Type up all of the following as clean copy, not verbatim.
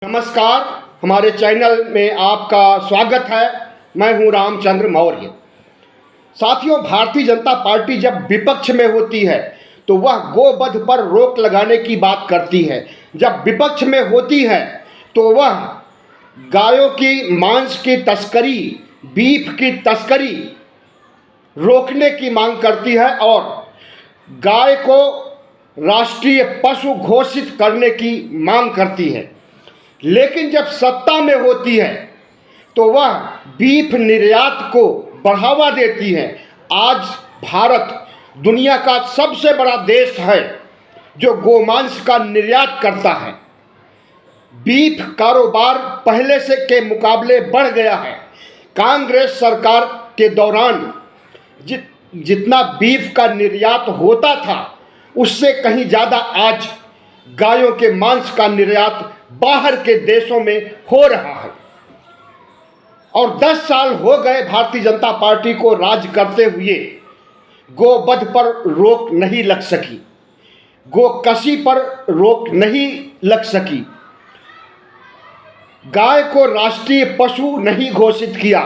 नमस्कार, हमारे चैनल में आपका स्वागत है। मैं हूं रामचंद्र मौर्य। साथियों, भारतीय जनता पार्टी जब विपक्ष में होती है तो वह गोवध पर रोक लगाने की बात करती है। जब विपक्ष में होती है तो वह गायों की मांस की तस्करी, बीफ की तस्करी रोकने की मांग करती है और गाय को राष्ट्रीय पशु घोषित करने की मांग करती है। लेकिन जब सत्ता में होती है तो वह बीफ निर्यात को बढ़ावा देती है। आज भारत दुनिया का सबसे बड़ा देश है जो गोमांस का निर्यात करता है। बीफ कारोबार पहले से के मुकाबले बढ़ गया है। कांग्रेस सरकार के दौरान जितना बीफ का निर्यात होता था उससे कहीं ज़्यादा आज गायों के मांस का निर्यात बाहर के देशों में हो रहा है। और 10 साल हो गए भारतीय जनता पार्टी को राज करते हुए, गोवध पर रोक नहीं लग सकी, गोकशी पर रोक नहीं लग सकी, गाय को राष्ट्रीय पशु नहीं घोषित किया।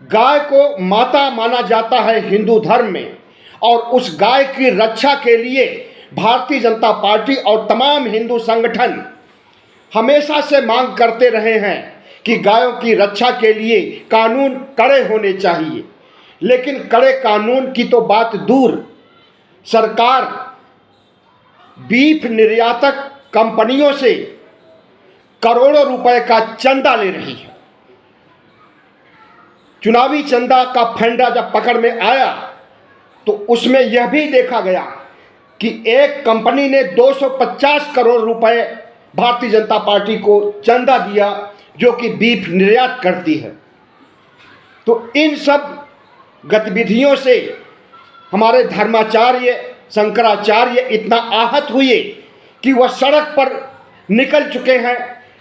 गाय को माता माना जाता है हिंदू धर्म में और उस गाय की रक्षा के लिए भारतीय जनता पार्टी और तमाम हिंदू संगठन हमेशा से मांग करते रहे हैं कि गायों की रक्षा के लिए कानून कड़े होने चाहिए। लेकिन कड़े कानून की तो बात दूर, सरकार बीफ निर्यातक कंपनियों से करोड़ों रुपए का चंदा ले रही है। चुनावी चंदा का फंडा जब पकड़ में आया तो उसमें यह भी देखा गया कि एक कंपनी ने 250 करोड़ रुपए भारतीय जनता पार्टी को चंदा दिया जो कि बीफ निर्यात करती है। तो इन सब गतिविधियों से हमारे धर्माचार्य शंकराचार्य इतना आहत हुए कि वह सड़क पर निकल चुके हैं,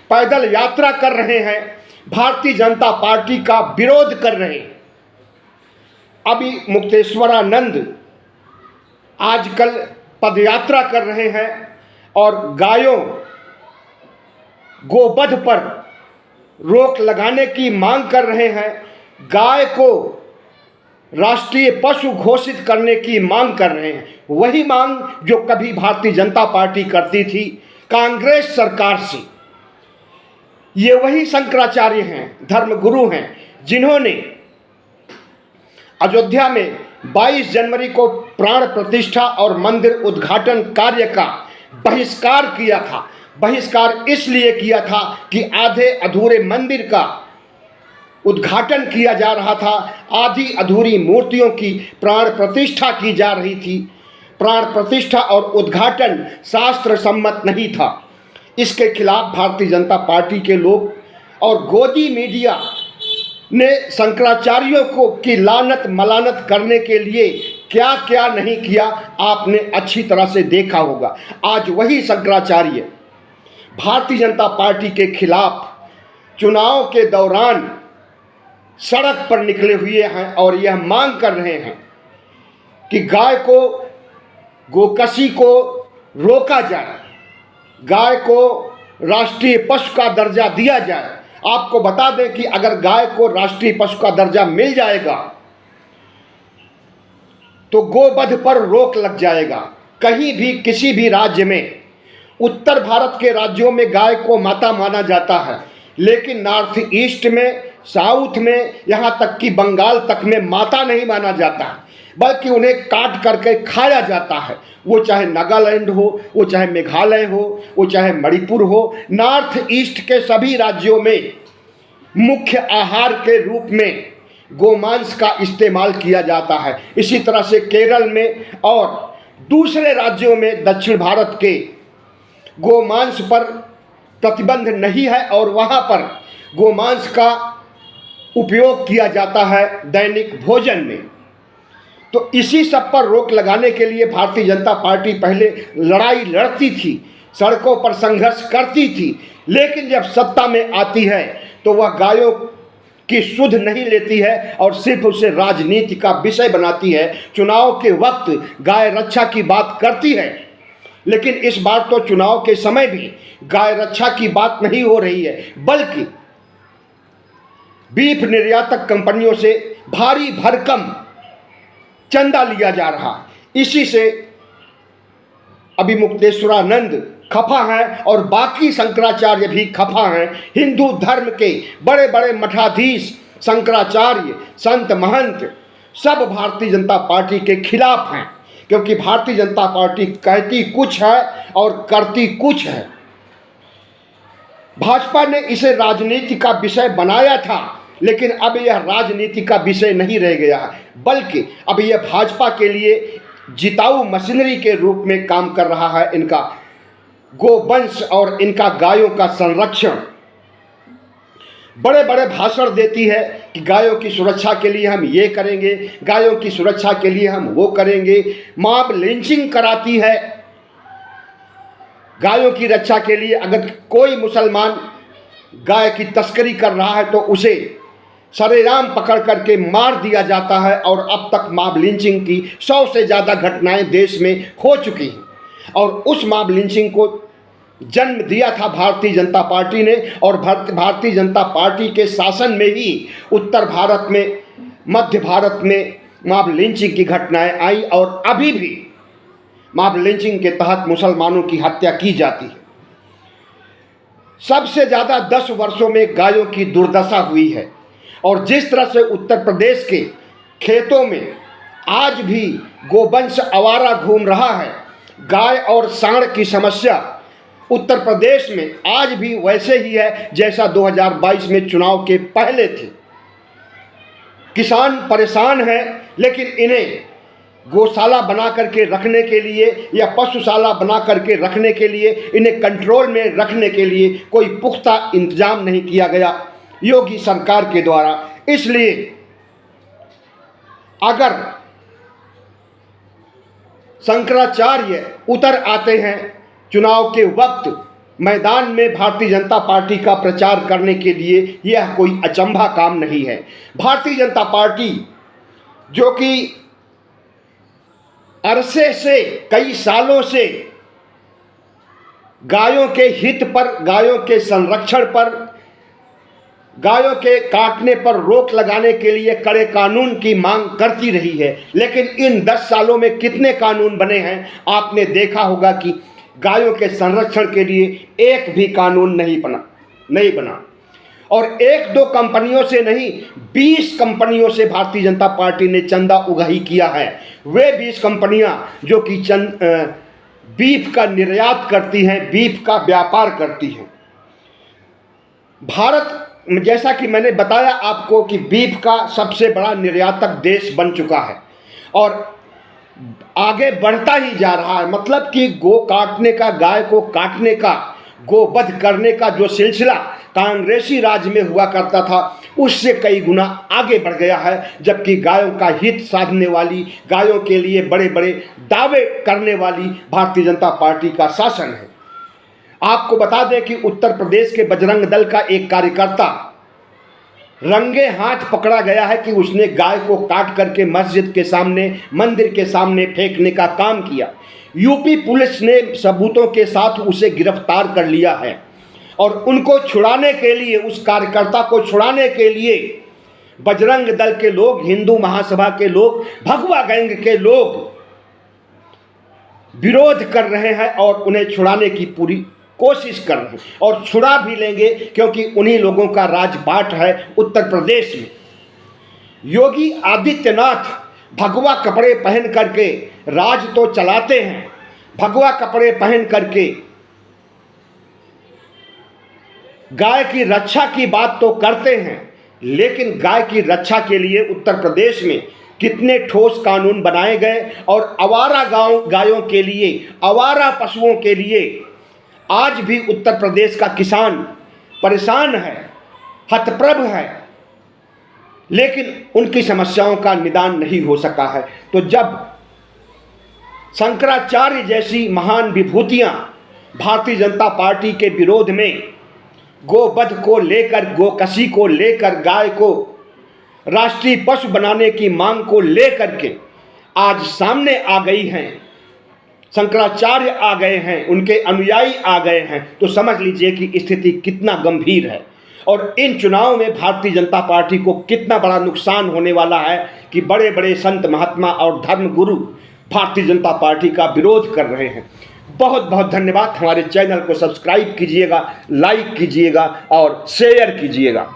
पैदल यात्रा कर रहे हैं, भारतीय जनता पार्टी का विरोध कर रहे हैं। अभी मुक्तेश्वरानंद आजकल पदयात्रा कर रहे हैं और गायों गोवध पर रोक लगाने की मांग कर रहे हैं। गाय को राष्ट्रीय पशु घोषित करने की मांग कर रहे हैं। वही मांग जो कभी भारतीय जनता पार्टी करती थी कांग्रेस सरकार से। ये वही शंकराचार्य हैं, धर्मगुरु हैं, जिन्होंने अयोध्या में 22 जनवरी को प्राण प्रतिष्ठा और मंदिर उद्घाटन कार्य का बहिष्कार किया था। बहिष्कार इसलिए किया था कि आधे अधूरे मंदिर का उद्घाटन किया जा रहा था, आधी अधूरी मूर्तियों की प्राण प्रतिष्ठा की जा रही थी। प्राण प्रतिष्ठा और उद्घाटन शास्त्र सम्मत नहीं था। इसके खिलाफ भारतीय जनता पार्टी के लोग और गोदी मीडिया ने शंकराचार्यों को की लानत मलानत करने के लिए क्या क्या नहीं किया आपने अच्छी तरह से देखा होगा। आज वही शंकराचार्य भारतीय जनता पार्टी के खिलाफ चुनाव के दौरान सड़क पर निकले हुए हैं और यह मांग कर रहे हैं कि गाय को गोकशी को रोका जाए, गाय को राष्ट्रीय पशु का दर्जा दिया जाए। आपको बता दें कि अगर गाय को राष्ट्रीय पशु का दर्जा मिल जाएगा तो गोवध पर रोक लग जाएगा। कहीं भी किसी भी राज्य में, उत्तर भारत के राज्यों में गाय को माता माना जाता है, लेकिन नॉर्थ ईस्ट में, साउथ में, यहाँ तक कि बंगाल तक में माता नहीं माना जाता है, बल्कि उन्हें काट करके खाया जाता है। वो चाहे नागालैंड हो, वो चाहे मेघालय हो, वो चाहे मणिपुर हो, नॉर्थ ईस्ट के सभी राज्यों में मुख्य आहार के रूप में गोमांस का इस्तेमाल किया जाता है। इसी तरह से केरल में और दूसरे राज्यों में दक्षिण भारत के गोमांस पर प्रतिबंध नहीं है और वहाँ पर गोमांस का उपयोग किया जाता है दैनिक भोजन में। तो इसी सब पर रोक लगाने के लिए भारतीय जनता पार्टी पहले लड़ाई लड़ती थी, सड़कों पर संघर्ष करती थी, लेकिन जब सत्ता में आती है तो वह गायों की सुध नहीं लेती है और सिर्फ उसे राजनीति का विषय बनाती है। चुनाव के वक्त गाय रक्षा की बात करती है लेकिन इस बार तो चुनाव के समय भी गाय रक्षा की बात नहीं हो रही है, बल्कि बीफ निर्यातक कंपनियों से भारी भरकम चंदा लिया जा रहा है। इसी से अभिमुक्तेश्वरानंद खफा हैं और बाकी शंकराचार्य भी खफा हैं। हिंदू धर्म के बड़े बड़े मठाधीश, शंकराचार्य, संत महंत सब भारतीय जनता पार्टी के खिलाफ हैं, क्योंकि भारतीय जनता पार्टी कहती कुछ है और करती कुछ है। भाजपा ने इसे राजनीति का विषय बनाया था, लेकिन अब यह राजनीति का विषय नहीं रह गया है, बल्कि अब यह भाजपा के लिए जिताऊ मशीनरी के रूप में काम कर रहा है। इनका गोवंश और इनका गायों का संरक्षण, बड़े बड़े भाषण देती है कि गायों की सुरक्षा के लिए हम ये करेंगे, गायों की सुरक्षा के लिए हम वो करेंगे। मॉब लिंचिंग कराती है गायों की रक्षा के लिए। अगर कोई मुसलमान गाय की तस्करी कर रहा है तो उसे सरेआम पकड़ करके मार दिया जाता है, और अब तक मॉब लिंचिंग की 100 से ज़्यादा घटनाएं देश में हो चुकी हैं। और उस मॉब लिंचिंग को जन्म दिया था भारतीय जनता पार्टी ने, और भारतीय जनता पार्टी के शासन में ही उत्तर भारत में, मध्य भारत में मॉब लिंचिंग की घटनाएं आई, और अभी भी मॉब लिंचिंग के तहत मुसलमानों की हत्या की जाती है। सबसे ज़्यादा 10 वर्षों में गायों की दुर्दशा हुई है, और जिस तरह से उत्तर प्रदेश के खेतों में आज भी गोवंश आवारा घूम रहा है, गाय और सांड की समस्या उत्तर प्रदेश में आज भी वैसे ही है जैसा 2022 में चुनाव के पहले थे। किसान परेशान हैं, लेकिन इन्हें गौशाला बना करके रखने के लिए या पशुशाला बना करके रखने के लिए, इन्हें कंट्रोल में रखने के लिए कोई पुख्ता इंतजाम नहीं किया गया योगी सरकार के द्वारा। इसलिए अगर शंकराचार्य उतर आते हैं चुनाव के वक्त मैदान में भारतीय जनता पार्टी का प्रचार करने के लिए, यह कोई अचंभा काम नहीं है। भारतीय जनता पार्टी जो कि अरसे से, कई सालों से गायों के हित पर, गायों के संरक्षण पर, गायों के काटने पर रोक लगाने के लिए कड़े कानून की मांग करती रही है, लेकिन इन 10 सालों में कितने कानून बने हैं आपने देखा होगा कि गायों के संरक्षण के लिए एक भी कानून नहीं बना। और 1-2 कंपनियों से नहीं, 20 कंपनियों से भारतीय जनता पार्टी ने चंदा उगाही किया है। वे 20 कंपनियां जो कि बीफ का निर्यात करती हैं, बीफ का व्यापार करती हैं। भारत, जैसा कि मैंने बताया आपको, कि बीफ का सबसे बड़ा निर्यातक देश बन चुका है और आगे बढ़ता ही जा रहा है। मतलब कि गो काटने का, गाय को काटने का, गोवध करने का जो सिलसिला कांग्रेसी राज में हुआ करता था, उससे कई गुना आगे बढ़ गया है। जबकि गायों का हित साधने वाली, गायों के लिए बड़े बड़े दावे करने वाली भारतीय जनता पार्टी का शासन है। आपको बता दें कि उत्तर प्रदेश के बजरंग दल का एक कार्यकर्ता रंगे हाथ पकड़ा गया है कि उसने गाय को काट करके मस्जिद के सामने, मंदिर के सामने फेंकने का काम किया। यूपी पुलिस ने सबूतों के साथ उसे गिरफ्तार कर लिया है, और उनको छुड़ाने के लिए, उस कार्यकर्ता को छुड़ाने के लिए बजरंग दल के लोग, हिंदू महासभा के लोग, भगवा गैंग के लोग विरोध कर रहे हैं और उन्हें छुड़ाने की पूरी कोशिश कर रहे हैं, और छुड़ा भी लेंगे, क्योंकि उन्हीं लोगों का राजपाट है उत्तर प्रदेश में। योगी आदित्यनाथ भगवा कपड़े पहन करके राज तो चलाते हैं, भगवा कपड़े पहन करके गाय की रक्षा की बात तो करते हैं, लेकिन गाय की रक्षा के लिए उत्तर प्रदेश में कितने ठोस कानून बनाए गए, और आवारा गायों के लिए, आवारा पशुओं के लिए आज भी उत्तर प्रदेश का किसान परेशान है, हतप्रभ है, लेकिन उनकी समस्याओं का निदान नहीं हो सका है। तो जब शंकराचार्य जैसी महान विभूतियां भारतीय जनता पार्टी के विरोध में गोवध को लेकर, गोकशी को लेकर, गाय को राष्ट्रीय पशु बनाने की मांग को लेकर के आज सामने आ गई हैं, शंकराचार्य आ गए हैं, उनके अनुयायी आ गए हैं, तो समझ लीजिए कि स्थिति कितना गंभीर है। और इन चुनावों में भारतीय जनता पार्टी को कितना बड़ा नुकसान होने वाला है कि बड़े बड़े संत महात्मा और धर्मगुरु भारतीय जनता पार्टी का विरोध कर रहे हैं। बहुत बहुत धन्यवाद। हमारे चैनल को सब्सक्राइब कीजिएगा, लाइक कीजिएगा और शेयर कीजिएगा।